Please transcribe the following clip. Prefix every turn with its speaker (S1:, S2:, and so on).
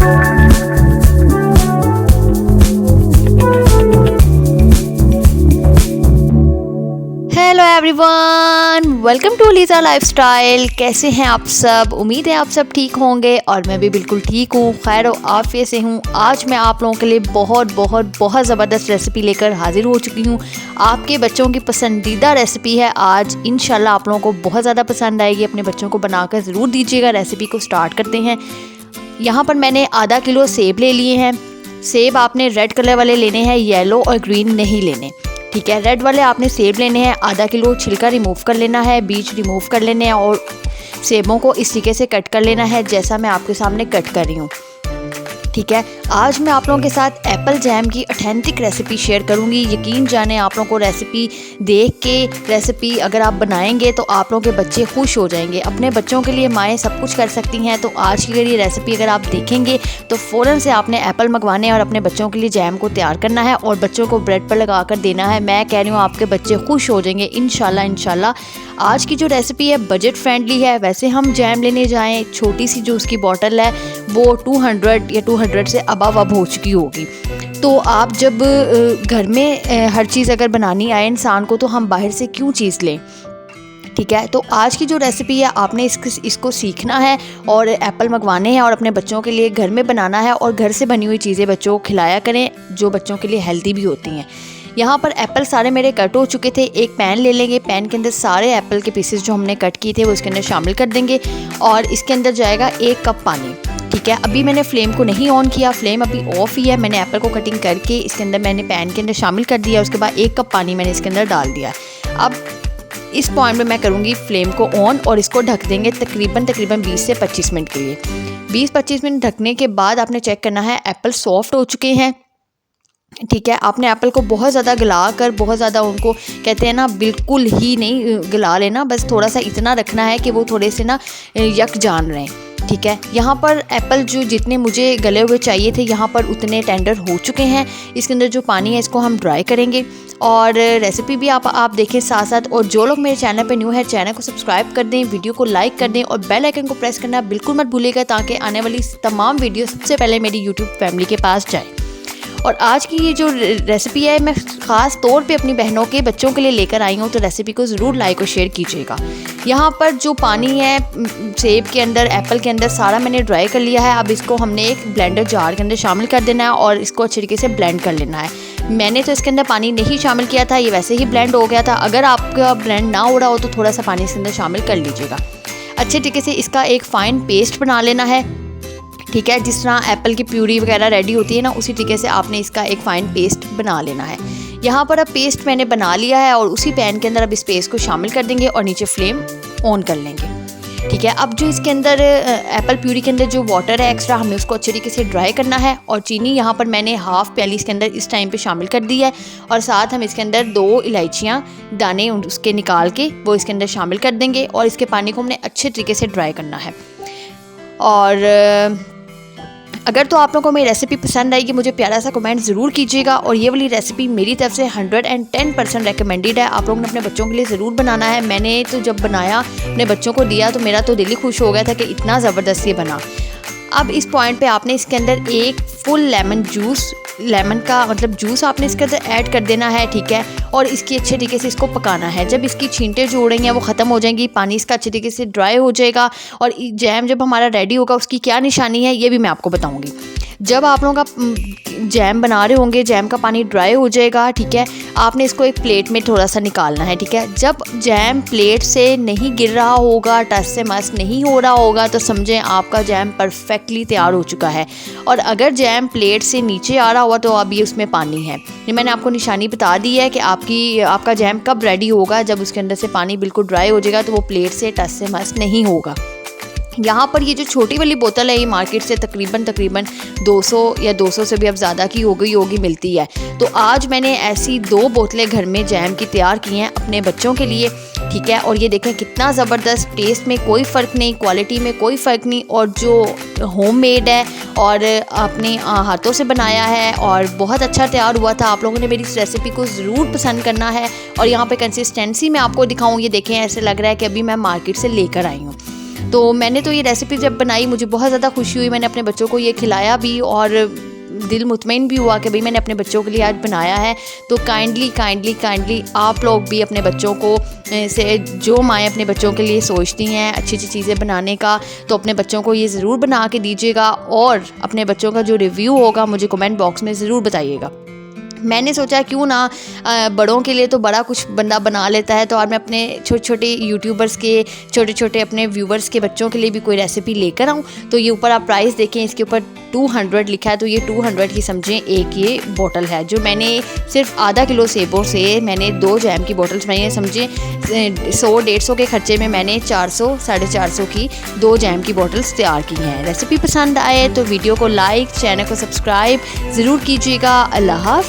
S1: Hello everyone, welcome to Leeza lifestyle. कैसे हैं आप सब? उम्मीद है आप सब ठीक होंगे और मैं भी बिल्कुल ठीक हूँ, खैर और आफियत से हूँ। आज मैं आप लोगों के लिए बहुत ज़बरदस्त रेसिपी लेकर हाजिर हो चुकी हूँ। आपके बच्चों की पसंदीदा रेसिपी है आज। इंशाल्लाह आप लोगों को बहुत ज़्यादा पसंद आएगी। अपने बच्चों को बनाकर ज़रूर दीजिएगा। रेसिपी को स्टार्ट करते हैं। यहाँ पर मैंने आधा किलो सेब ले लिए हैं। सेब आपने रेड कलर वाले लेने हैं, येलो और ग्रीन नहीं लेने, ठीक है। रेड वाले आपने सेब लेने हैं। आधा किलो छिलका रिमूव कर लेना है, बीज रिमूव कर लेने हैं और सेबों को इस तरीके से कट कर लेना है जैसा मैं आपके सामने कट कर रही हूँ, ठीक है। आज मैं आप लोगों के साथ एप्पल जैम की ऑथेंटिक रेसिपी शेयर करूंगी। यकीन जाने आप लोगों को रेसिपी देख के रेसिपी अगर आप बनाएंगे तो आप लोगों के बच्चे खुश हो जाएंगे। अपने बच्चों के लिए माएँ सब कुछ कर सकती हैं, तो आज की ये रेसिपी अगर आप देखेंगे तो फ़ौरन से आपने एप्पल मंगवाने हैं और अपने बच्चों के लिए जैम को तैयार करना है और बच्चों को ब्रेड पर लगा कर देना है। मैं कह रही हूँ आपके बच्चे खुश हो जाएंगे इंशाल्लाह। आज की जो रेसिपी है बजट फ्रेंडली है। वैसे हम जैम लेने जाएँ, छोटी सी जो उसकी बॉटल है वो 200 या 200 से अब हो चुकी होगी। तो आप जब घर में हर चीज़ अगर बनानी आए इंसान को, तो हम बाहर से क्यों चीज़ लें, ठीक है। तो आज की जो रेसिपी है आपने इसको सीखना है और एप्पल मंगवाने हैं और अपने बच्चों के लिए घर में बनाना है और घर से बनी हुई चीज़ें बच्चों को खिलाया करें जो बच्चों के लिए हेल्दी भी होती हैं। यहाँ पर एप्पल सारे मेरे कट हो चुके थे। एक पैन ले लेंगे, पैन के अंदर सारे एप्पल के पीसेस जो हमने कट किए थे वो इसके अंदर शामिल कर देंगे और इसके अंदर जाएगा 1 कप पानी, ठीक है। अभी मैंने फ्लेम को नहीं ऑन किया, फ्लेम अभी ऑफ ही है। मैंने एप्पल को कटिंग करके इसके अंदर मैंने पैन के अंदर शामिल कर दिया। उसके बाद 1 कप पानी मैंने इसके अंदर डाल दिया। अब इस पॉइंट पे मैं करूँगी फ्लेम को ऑन और इसको ढक देंगे तकरीबन 20 से 25 मिनट के लिए। 20-25 मिनट ढकने के बाद आपने चेक करना है एप्पल सॉफ्ट हो चुके हैं, ठीक है। आपने एप्पल को बहुत ज़्यादा गला कर, बहुत ज़्यादा उनको कहते हैं ना बिल्कुल ही नहीं गला लेना, बस थोड़ा सा इतना रखना है कि वो थोड़े से ना यक जान रहे हैं, ठीक है। यहाँ पर एप्पल जो जितने मुझे गले हुए चाहिए थे यहाँ पर उतने टेंडर हो चुके हैं। इसके अंदर जो पानी है इसको हम ड्राई करेंगे और रेसिपी भी आप देखें साथ साथ। और जो लोग मेरे चैनल पे न्यू है चैनल को सब्सक्राइब कर दें, वीडियो को लाइक कर दें और बेल आइकन को प्रेस करना बिल्कुल मत भूलिएगा ताकि आने वाली तमाम वीडियो सबसे पहले मेरी यूट्यूब फैमिली के पास जाए। और आज की ये जो रेसिपी है मैं ख़ास तौर पे अपनी बहनों के बच्चों के लिए लेकर आई हूँ, तो रेसिपी को ज़रूर लाइक और शेयर कीजिएगा। यहाँ पर जो पानी है सेब के अंदर, एप्पल के अंदर सारा मैंने ड्राई कर लिया है। अब इसको हमने एक ब्लेंडर जार के अंदर शामिल कर देना है और इसको अच्छे तरीके से ब्लेंड कर लेना है। मैंने तो इसके अंदर पानी नहीं शामिल किया था, ये वैसे ही ब्लेंड हो गया था। अगर आपका ब्लेंड ना हो रहा हो तो थोड़ा सा पानी इसके अंदर शामिल कर लीजिएगा। अच्छे तरीके से इसका एक फ़ाइन पेस्ट बना लेना है, ठीक है। जिस तरह एप्पल की प्यूरी वगैरह रेडी होती है ना, उसी तरीके से आपने इसका एक फ़ाइन पेस्ट बना लेना है। यहाँ पर अब पेस्ट मैंने बना लिया है और उसी पैन के अंदर अब इस पेस्ट को शामिल कर देंगे और नीचे फ्लेम ऑन कर लेंगे, ठीक है। अब जो इसके अंदर एप्पल प्यूरी के अंदर जो वाटर है एक्स्ट्रा, हमें उसको अच्छे तरीके से ड्राई करना है। और चीनी यहाँ पर मैंने हाफ़ प्याली इसके अंदर इस टाइम पे शामिल कर दी है और साथ हम इसके अंदर 2 इलायचियाँ दाने उसके निकाल के वो इसके अंदर शामिल कर देंगे और इसके पानी को हमने अच्छे तरीके से ड्राई करना है। और अगर तो आप लोगों को मेरी रेसिपी पसंद आएगी मुझे प्यारा सा कमेंट ज़रूर कीजिएगा। और ये वाली रेसिपी मेरी तरफ से 110% रिकमेंडेड है। आप लोगों ने अपने बच्चों के लिए ज़रूर बनाना है। मैंने तो जब बनाया अपने बच्चों को दिया तो मेरा तो दिल ही खुश हो गया था कि इतना ज़बरदस्त ये बना। अब इस पॉइंट पे आपने इसके अंदर एक फुल लेमन जूस, लेमन का मतलब जूस आपने इसके अंदर ऐड कर देना है, ठीक है। और इसकी अच्छे तरीके से इसको पकाना है। जब इसकी छींटे जो उड़ेंगी हैं वो ख़त्म हो जाएंगी, पानी इसका अच्छे तरीके से ड्राई हो जाएगा और जैम जब हमारा रेडी होगा उसकी क्या निशानी है ये भी मैं आपको बताऊँगी। जब आप लोगों का जैम बना रहे होंगे, जैम का पानी ड्राई हो जाएगा, ठीक है। आपने इसको एक प्लेट में थोड़ा सा निकालना है, ठीक है। जब जैम प्लेट से नहीं गिर रहा होगा, टच से मस नहीं हो रहा होगा, तो समझें आपका जैम परफेक्टली तैयार हो चुका है। और अगर जैम प्लेट से नीचे आ रहा हुआ तो अभी उसमें पानी है। ये मैंने आपको निशानी बता दी है कि आपका जैम कब रेडी होगा। जब उसके अंदर से पानी बिल्कुल ड्राई हो जाएगा तो वो प्लेट से टच से मस नहीं होगा। यहाँ पर ये जो छोटी वाली बोतल है ये मार्केट से तकरीबन 200 या 200 से भी अब ज़्यादा की हो गई होगी मिलती है। तो आज मैंने ऐसी 2 बोतलें घर में जैम की तैयार की हैं अपने बच्चों के लिए, ठीक है। और ये देखें कितना ज़बरदस्त, टेस्ट में कोई फ़र्क नहीं, क्वालिटी में कोई फ़र्क नहीं। और जो होममेड है और अपने हाथों से बनाया है और बहुत अच्छा तैयार हुआ था। आप लोगों ने मेरी इस रेसिपी को ज़रूर पसंद करना है। और यहाँ पे कंसिस्टेंसी मैं आपको दिखाऊँ, ये देखें ऐसे लग रहा है कि अभी मैं मार्केट से लेकर आई हूँ। तो मैंने तो ये रेसिपी जब बनाई मुझे बहुत ज़्यादा खुशी हुई, मैंने अपने बच्चों को ये खिलाया भी और दिल मुतमईन भी हुआ कि भाई मैंने अपने बच्चों के लिए आज बनाया है। तो काइंडली आप लोग भी अपने बच्चों को से जो माएँ अपने बच्चों के लिए सोचती हैं अच्छी अच्छी चीज़ें बनाने का, तो अपने बच्चों को ये ज़रूर बना के दीजिएगा और अपने बच्चों का जो रिव्यू होगा मुझे कमेंट बॉक्स में ज़रूर बताइएगा। मैंने सोचा क्यों ना बड़ों के लिए तो बड़ा कुछ बंदा बना लेता है, तो आज मैं अपने छोटे छोटे यूट्यूबर्स के छोटे छोटे अपने व्यूवर्स के बच्चों के लिए भी कोई रेसिपी लेकर आऊँ। तो ये ऊपर आप प्राइस देखें, इसके ऊपर 200 लिखा है, तो ये 200 की समझें एक ये बोतल है। जो मैंने सिर्फ आधा किलो सेबों से मैंने 2 जैम की बोतल्स बनाई हैं, समझें 100-150 के खर्चे में मैंने 400-450 की 2 जैम की बोतल्स तैयार की हैं। रेसिपी पसंद आए तो वीडियो को लाइक, चैनल को सब्सक्राइब ज़रूर कीजिएगा। अल्लाह हाफ़िज़।